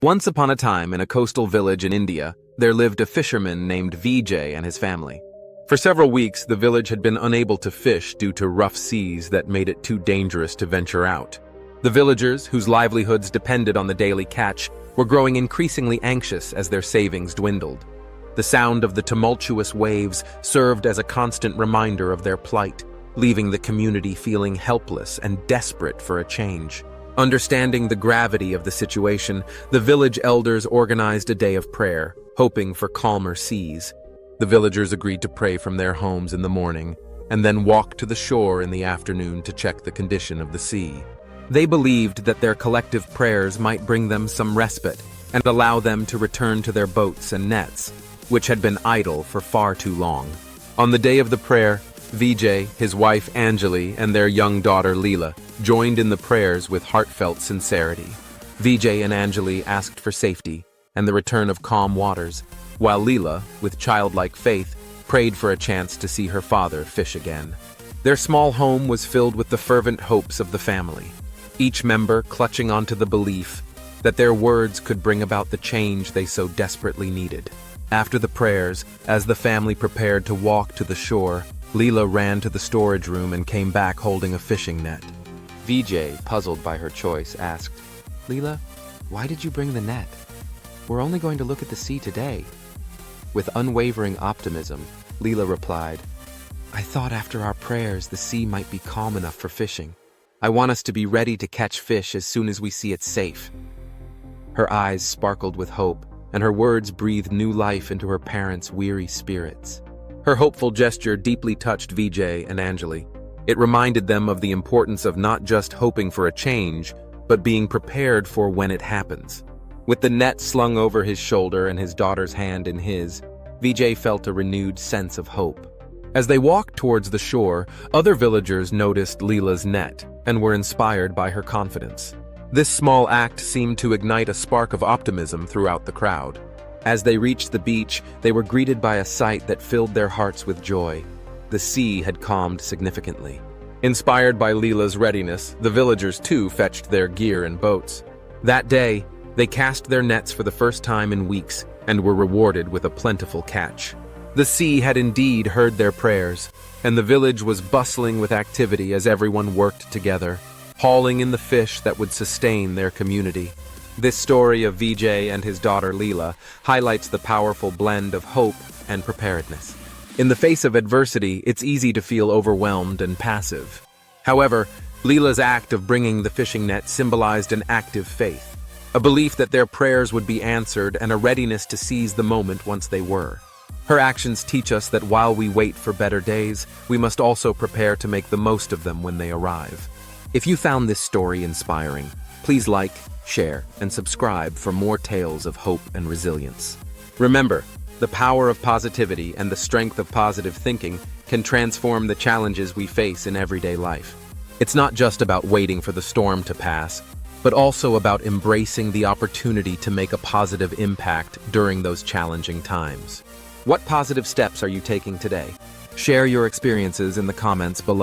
Once upon a time, in a coastal village in India, there lived a fisherman named Vijay and his family. For several weeks, the village had been unable to fish due to rough seas that made it too dangerous to venture out. The villagers, whose livelihoods depended on the daily catch, were growing increasingly anxious as their savings dwindled. The sound of the tumultuous waves served as a constant reminder of their plight, leaving the community feeling helpless and desperate for a change. Understanding the gravity of the situation, the village elders organized a day of prayer, hoping for calmer seas. The villagers agreed to pray from their homes in the morning, and then walk to the shore in the afternoon to check the condition of the sea. They believed that their collective prayers might bring them some respite and allow them to return to their boats and nets, which had been idle for far too long. On the day of the prayer, Vijay, his wife Anjali, and their young daughter Leela joined in the prayers with heartfelt sincerity. Vijay and Anjali asked for safety and the return of calm waters, while Leela, with childlike faith, prayed for a chance to see her father fish again. Their small home was filled with the fervent hopes of the family, each member clutching onto the belief that their words could bring about the change they so desperately needed. After the prayers, as the family prepared to walk to the shore, Leela ran to the storage room and came back holding a fishing net. Vijay, puzzled by her choice, asked, "Leela, why did you bring the net? We're only going to look at the sea today." With unwavering optimism, Leela replied, "I thought after our prayers the sea might be calm enough for fishing. I want us to be ready to catch fish as soon as we see it safe." Her eyes sparkled with hope, and her words breathed new life into her parents' weary spirits. Her hopeful gesture deeply touched Vijay and Anjali. It reminded them of the importance of not just hoping for a change, but being prepared for when it happens. With the net slung over his shoulder and his daughter's hand in his, Vijay felt a renewed sense of hope. As they walked towards the shore, other villagers noticed Leela's net and were inspired by her confidence. This small act seemed to ignite a spark of optimism throughout the crowd. As they reached the beach, they were greeted by a sight that filled their hearts with joy. The sea had calmed significantly. Inspired by Leela's readiness, the villagers too fetched their gear and boats. That day, they cast their nets for the first time in weeks and were rewarded with a plentiful catch. The sea had indeed heard their prayers, and the village was bustling with activity as everyone worked together, hauling in the fish that would sustain their community. This story of Vijay and his daughter Leela highlights the powerful blend of hope and preparedness. In the face of adversity, it's easy to feel overwhelmed and passive. However, Leela's act of bringing the fishing net symbolized an active faith, a belief that their prayers would be answered and a readiness to seize the moment once they were. Her actions teach us that while we wait for better days, we must also prepare to make the most of them when they arrive. If you found this story inspiring, please like, share, and subscribe for more tales of hope and resilience. Remember, the power of positivity and the strength of positive thinking can transform the challenges we face in everyday life. It's not just about waiting for the storm to pass, but also about embracing the opportunity to make a positive impact during those challenging times. What positive steps are you taking today? Share your experiences in the comments below.